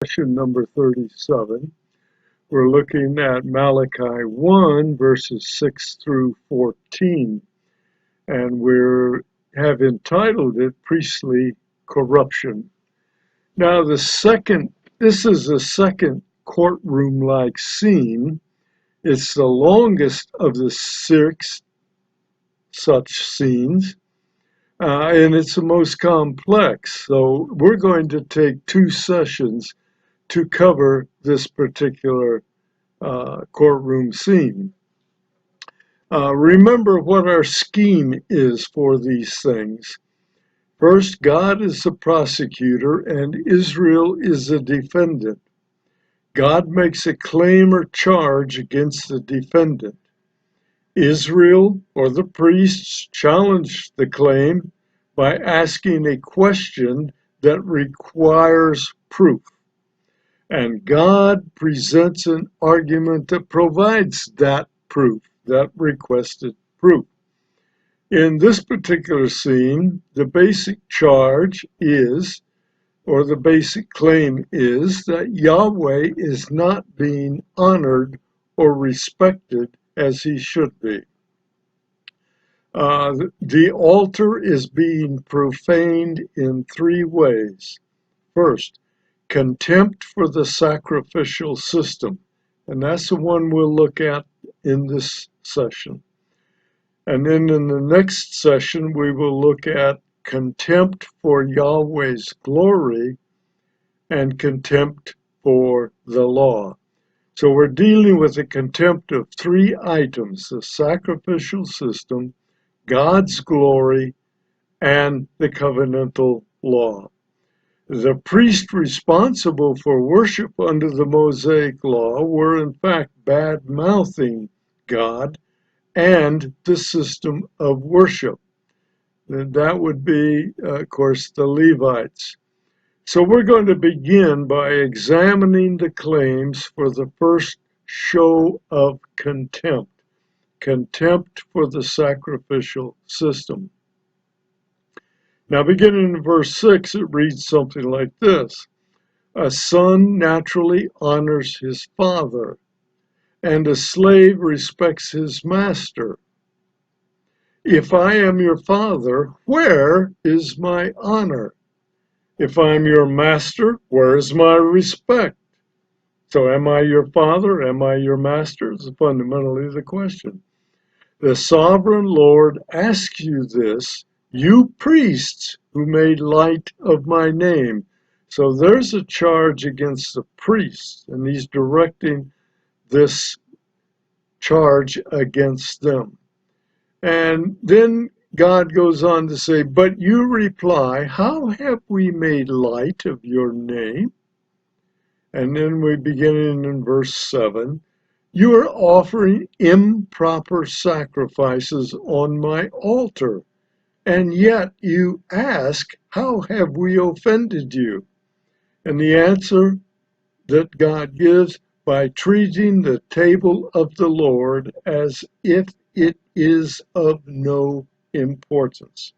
Session number 37. We're looking at Malachi 1, verses 6 through 14, and we have entitled it Priestly Corruption. Now, this is the second courtroom-like scene. It's the longest of the 6 such scenes, and it's the most complex. So we're going to take 2 sessions to cover this particular courtroom scene. Remember what our scheme is for these things. First, God is the prosecutor and Israel is the defendant. God makes a claim or charge against the defendant. Israel, or the priests, challenge the claim by asking a question that requires proof. And God presents an argument that provides that proof, that requested proof. In this particular scene, the basic charge is, or the basic claim is, that Yahweh is not being honored or respected as he should be. The altar is being profaned in 3 ways. First, contempt for the sacrificial system, and that's the one we'll look at in this session. And then in the next session, we will look at contempt for Yahweh's glory and contempt for the law. So we're dealing with the contempt of 3 items: the sacrificial system, God's glory, and the covenantal law. The priests responsible for worship under the Mosaic law were in fact bad-mouthing God and the system of worship. That would be, of course, the Levites. So we're going to begin by examining the claims for the first show of contempt for the sacrificial system. Now, beginning in verse 6, it reads something like this: a son naturally honors his father, and a slave respects his master. If I am your father, where is my honor? If I am your master, where is my respect? So am I your father? Am I your master? Is fundamentally the question. The sovereign Lord asks you this, you priests who made light of my name. So there's a charge against the priests, and he's directing this charge against them. And then God goes on to say, but you reply, how have we made light of your name? And then we begin in verse 7. You are offering improper sacrifices on my altar, and yet you ask, how have we offended you? And the answer that God gives, by treating the table of the Lord as if it is of no importance.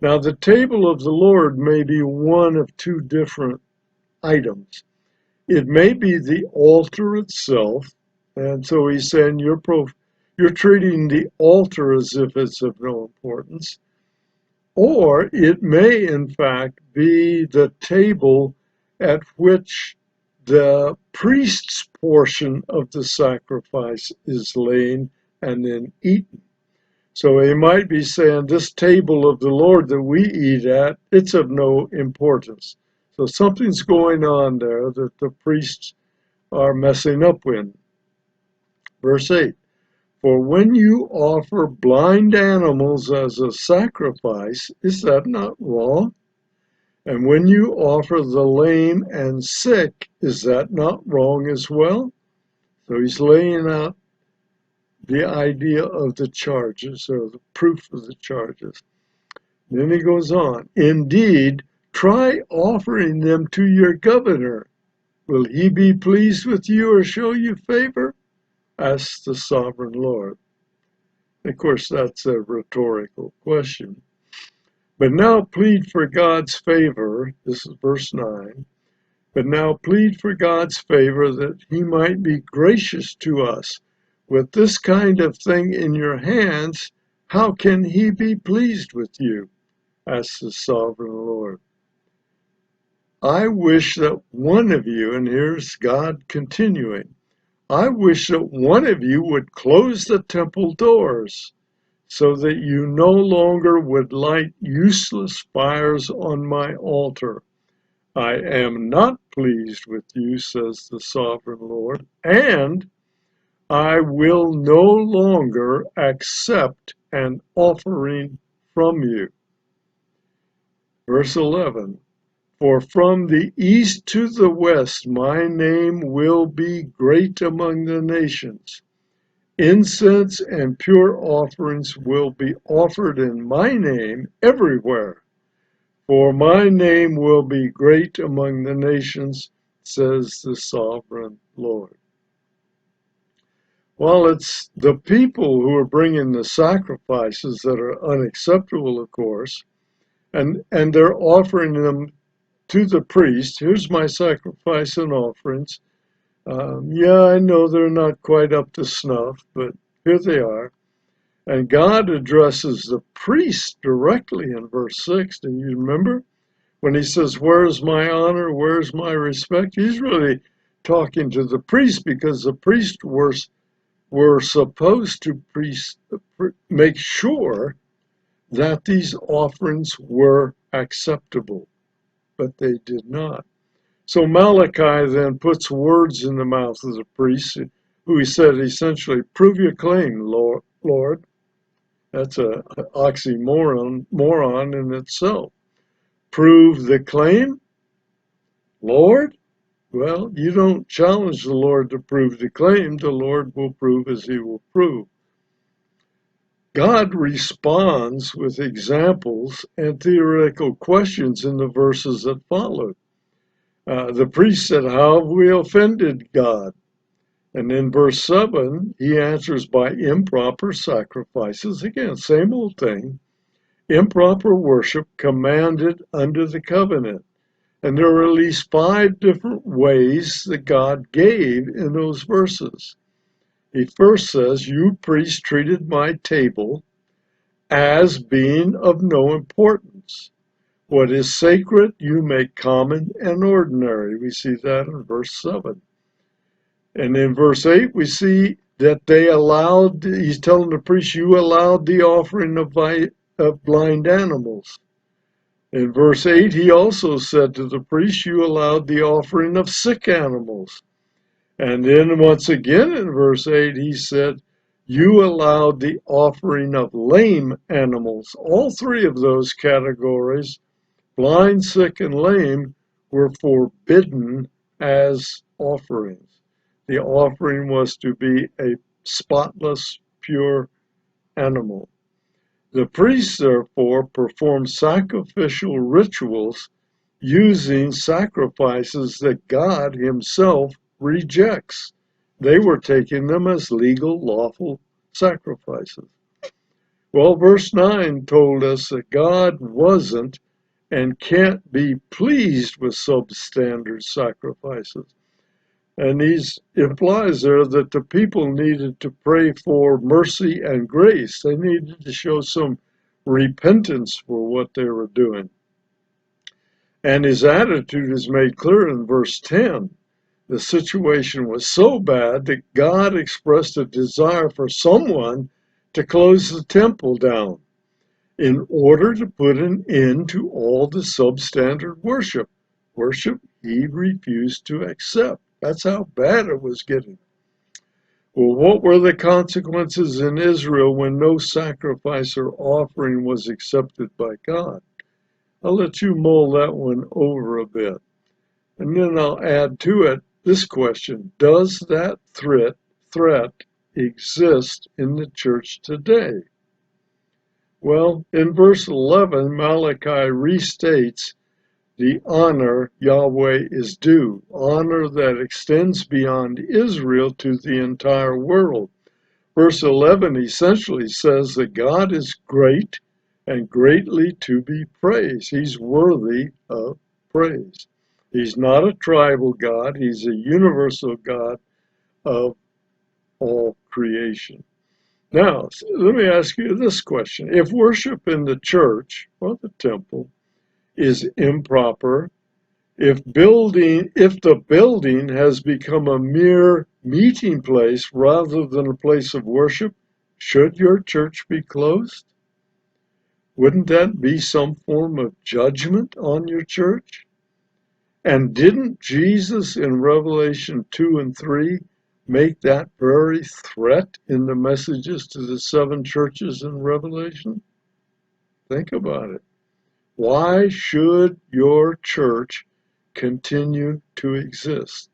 Now, the table of the Lord may be one of 2 different items. It may be the altar itself, and so he's saying you're treating the altar as if it's of no importance. Or it may, in fact, be the table at which the priest's portion of the sacrifice is laid and then eaten. So he might be saying this table of the Lord that we eat at, it's of no importance. So something's going on there that the priests are messing up with. Verse 8, for when you offer blind animals as a sacrifice, is that not wrong? And when you offer the lame and sick, is that not wrong as well? So he's laying out the idea of the charges, or the proof of the charges. Then he goes on, indeed, try offering them to your governor. Will he be pleased with you or show you favor? Asks the sovereign Lord. Of course, that's a rhetorical question. But now plead for God's favor, this is verse 9, But now plead for God's favor that he might be gracious to us. With this kind of thing in your hands, how can he be pleased with you? Asks the sovereign Lord. I wish that one of you, and here's God continuing, I wish that one of you would close the temple doors so that you no longer would light useless fires on my altar. I am not pleased with you, says the sovereign Lord, and I will no longer accept an offering from you. Verse 11, for from the east to the west my name will be great among the nations. Incense and pure offerings will be offered in my name everywhere. For my name will be great among the nations, says the sovereign Lord. Well, it's the people who are bringing the sacrifices that are unacceptable, of course, and they're offering them to the priest. Here's my sacrifice and offerings. Yeah, I know they're not quite up to snuff, but here they are. And God addresses the priest directly in verse 6. Do you remember? When he says, where's my honor? Where's my respect? He's really talking to the priest because the priests were supposed to make sure that these offerings were acceptable, but they did not. So Malachi then puts words in the mouth of the priest, who he said essentially, prove your claim, Lord. That's an oxymoron in itself. Prove the claim? Lord? Well, you don't challenge the Lord to prove the claim. The Lord will prove as he will prove. God responds with examples and theoretical questions in the verses that followed. The priest said, how have we offended God? And in verse 7, he answers by improper sacrifices. Again, same old thing. Improper worship commanded under the covenant. And there are at least 5 different ways that God gave in those verses. He first says, you priests treated my table as being of no importance. What is sacred, you make common and ordinary. We see that in verse 7. And in verse 8, we see that he's telling the priest, you allowed the offering of blind animals. In verse 8, he also said to the priest, you allowed the offering of sick animals. And then once again in verse 8, he said, you allowed the offering of lame animals. All 3 of those categories, blind, sick, and lame, were forbidden as offerings. The offering was to be a spotless, pure animal. The priests, therefore, performed sacrificial rituals using sacrifices that God himself rejects. They were taking them as legal, lawful sacrifices. Well, verse 9 told us that God wasn't and can't be pleased with substandard sacrifices. And he implies there that the people needed to pray for mercy and grace. They needed to show some repentance for what they were doing. And his attitude is made clear in verse 10. The situation was so bad that God expressed a desire for someone to close the temple down in order to put an end to all the substandard worship. Worship he refused to accept. That's how bad it was getting. Well, what were the consequences in Israel when no sacrifice or offering was accepted by God? I'll let you mull that one over a bit. And then I'll add to it this question. Does that threat exist in the church today? Well, in verse 11, Malachi restates the honor Yahweh is due, honor that extends beyond Israel to the entire world. Verse 11 essentially says that God is great and greatly to be praised. He's worthy of praise. He's not a tribal God. He's a universal God of all creation. Now, let me ask you this question. If worship in the church or the temple is improper, if the building has become a mere meeting place rather than a place of worship, should your church be closed? Wouldn't that be some form of judgment on your church? And didn't Jesus in Revelation 2 and 3 make that very threat in the messages to the seven churches in Revelation? Think about it. Why should your church continue to exist?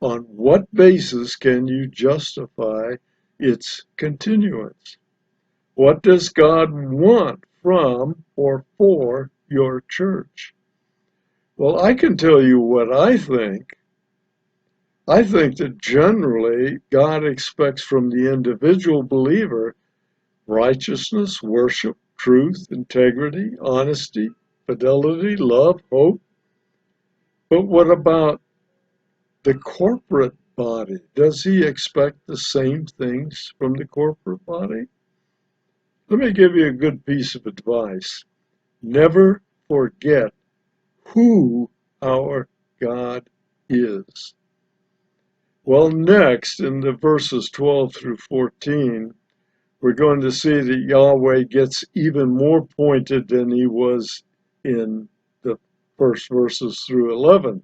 On what basis can you justify its continuance? What does God want from or for your church? Well, I can tell you what I think. I think that generally God expects from the individual believer righteousness, worship, truth, integrity, honesty, fidelity, love, hope. But what about the corporate body? Does he expect the same things from the corporate body? Let me give you a good piece of advice. Never forget who our God is. Well, next in the verses 12 through 14, we're going to see that Yahweh gets even more pointed than he was in the first verses through 11.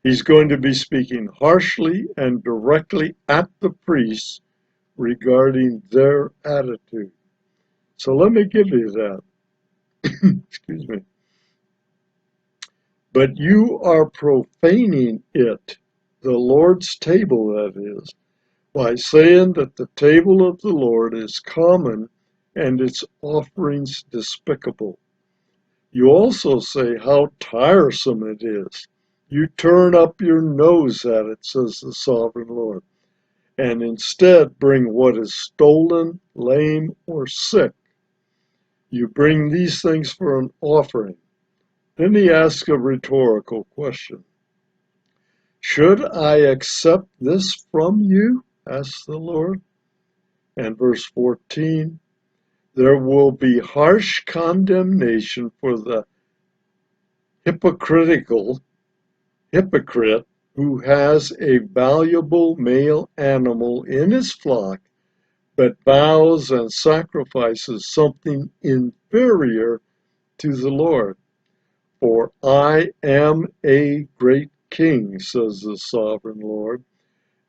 He's going to be speaking harshly and directly at the priests regarding their attitude. So let me give you that. Excuse me. But you are profaning it, the Lord's table, that is, by saying that the table of the Lord is common and its offerings despicable. You also say how tiresome it is. You turn up your nose at it, says the sovereign Lord, and instead bring what is stolen, lame, or sick. You bring these things for an offering. Then he asks a rhetorical question. Should I accept this from you? Asks the Lord. And verse 14, there will be harsh condemnation for the hypocrite who has a valuable male animal in his flock, but vows and sacrifices something inferior to the Lord. For I am a great king, says the sovereign Lord,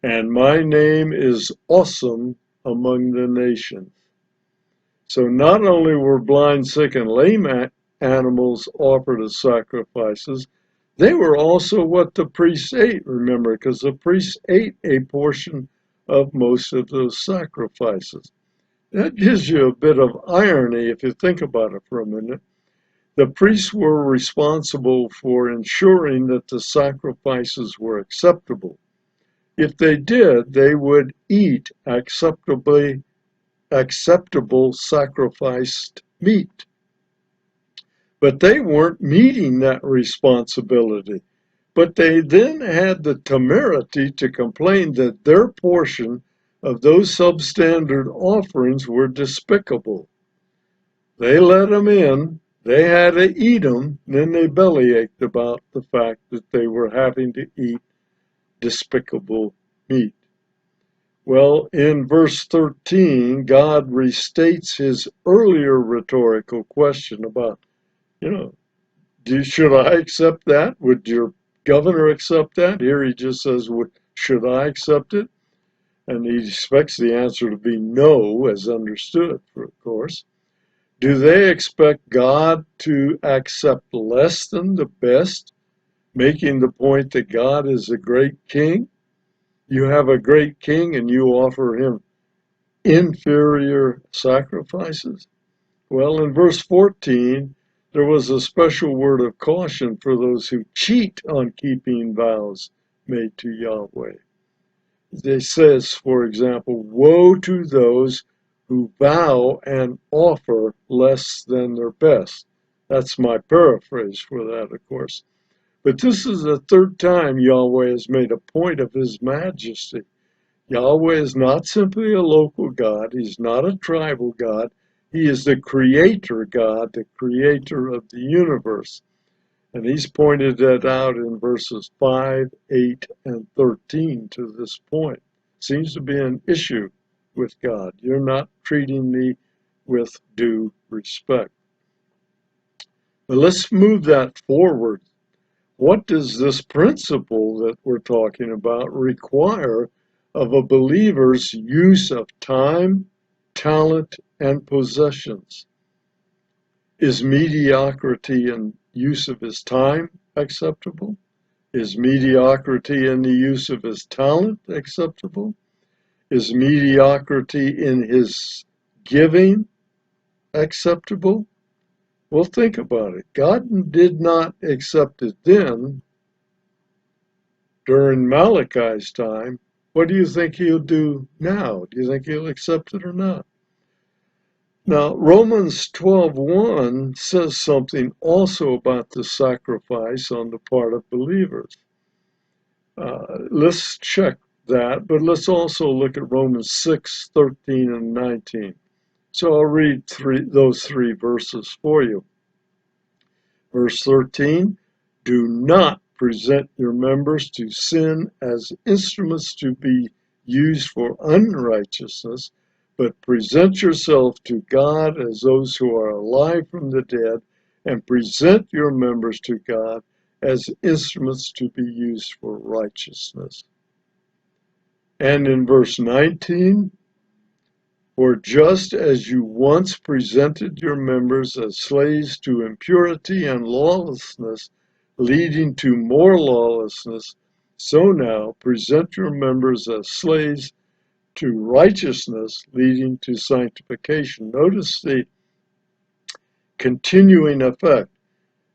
and my name is awesome among the nations. So not only were blind, sick, and lame animals offered as sacrifices, they were also what the priests ate, remember, because the priests ate a portion of most of those sacrifices. That gives you a bit of irony if you think about it for a minute. The priests were responsible for ensuring that the sacrifices were acceptable. If they did, they would eat acceptable sacrificed meat. But they weren't meeting that responsibility. But they then had the temerity to complain that their portion of those substandard offerings were despicable. They let them in, they had to eat them, then they bellyached about the fact that they were having to eat despicable meat. Well, in verse 13, God restates his earlier rhetorical question about, should I accept that? Would your governor accept that? Here he just says, should I accept it? And he expects the answer to be no, as understood, of course. Do they expect God to accept less than the best, making the point that God is a great king? You have a great king and you offer him inferior sacrifices? Well, in verse 14, there was a special word of caution for those who cheat on keeping vows made to Yahweh. It says, for example, woe to those who vow and offer less than their best. That's my paraphrase for that, of course. But this is the third time Yahweh has made a point of his majesty. Yahweh is not simply a local God. He's not a tribal God. He is the creator God, the creator of the universe. And he's pointed that out in verses 5, 8, and 13 to this point. Seems to be an issue with God. You're not treating me with due respect. But let's move that forward. What does this principle that we're talking about require of a believer's use of time, talent, and possessions? Is mediocrity in use of his time acceptable? Is mediocrity in the use of his talent acceptable? Is mediocrity in his giving acceptable? Well, think about it. God did not accept it then, during Malachi's time. What do you think he'll do now? Do you think he'll accept it or not? Now, Romans 12:1 says something also about the sacrifice on the part of believers. Let's check that, but let's also look at Romans 6:13 and 19. So I'll read those three verses for you. Verse 13, do not present your members to sin as instruments to be used for unrighteousness, but present yourself to God as those who are alive from the dead, and present your members to God as instruments to be used for righteousness. And in verse 19, for just as you once presented your members as slaves to impurity and lawlessness, leading to more lawlessness, so now present your members as slaves to righteousness, leading to sanctification. Notice the continuing effect.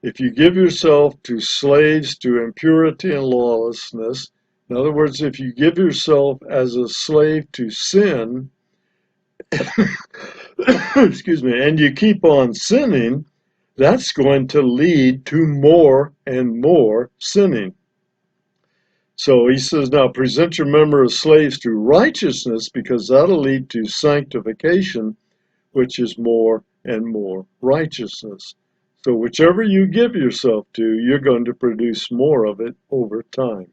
If you give yourself to slaves to impurity and lawlessness, in other words, if you give yourself as a slave to sin, excuse me, and you keep on sinning, that's going to lead to more and more sinning. So he says, now present your members as slaves to righteousness, because that'll lead to sanctification, which is more and more righteousness. So whichever you give yourself to, you're going to produce more of it over time.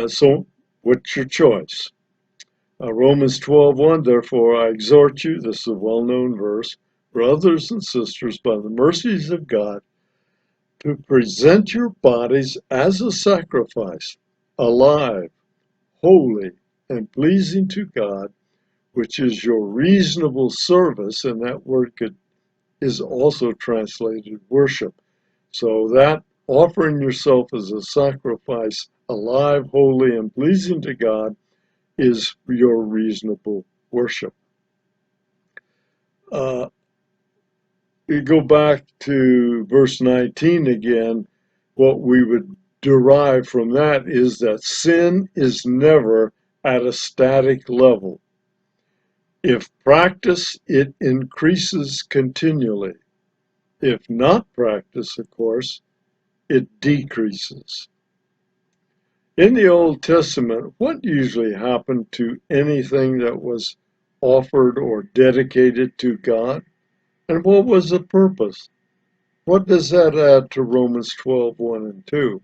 So what's your choice? Romans 12:1, therefore I exhort you, this is a well-known verse, brothers and sisters, by the mercies of God, to present your bodies as a sacrifice, alive, holy, and pleasing to God, which is your reasonable service, and that word is also translated worship. So that offering yourself as a sacrifice, alive, holy, and pleasing to God, is your reasonable worship. You go back to verse 19 again, what we would derive from that is that sin is never at a static level. If practice, it increases continually. If not practice, of course, it decreases. In the Old Testament, what usually happened to anything that was offered or dedicated to God? And what was the purpose? What does that add to Romans 12:1 and 2?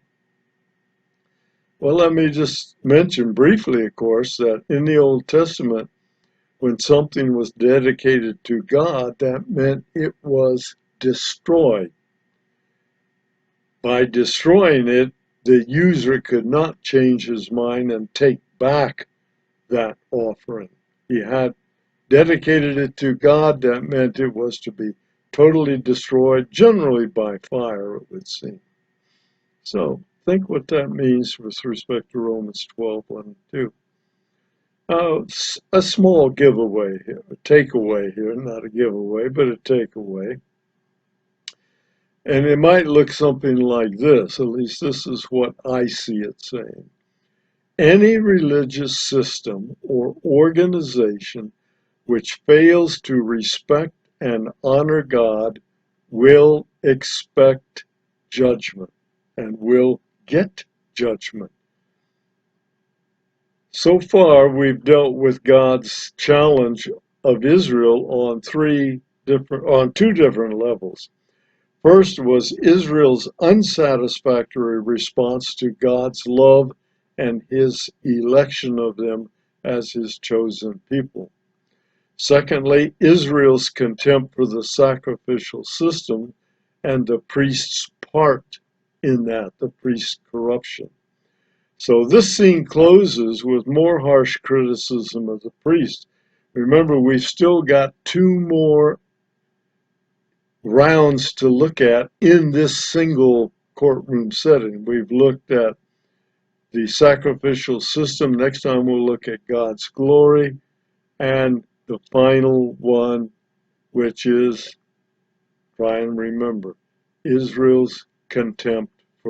Well, let me just mention briefly, of course, that in the Old Testament, when something was dedicated to God, that meant it was destroyed. By destroying it, the user could not change his mind and take back that offering. He had dedicated it to God, that meant it was to be totally destroyed, generally by fire, it would seem. So think what that means with respect to Romans 12:1 and 2. A small giveaway here, a takeaway here, not a giveaway, but a takeaway. And it might look something like this, at least this is what I see it saying. Any religious system or organization which fails to respect and honor God will expect judgment and will get judgment. So far, we've dealt with God's challenge of Israel on two different levels. First was Israel's unsatisfactory response to God's love and his election of them as his chosen people. Secondly, Israel's contempt for the sacrificial system and the priest's part in that, the priest's corruption. So this scene closes with more harsh criticism of the priest. Remember, we've still got two more rounds to look at in this single courtroom setting. We've looked at the sacrificial system. Next time we'll look at God's glory. And the final one, which is, try and remember, Israel's contempt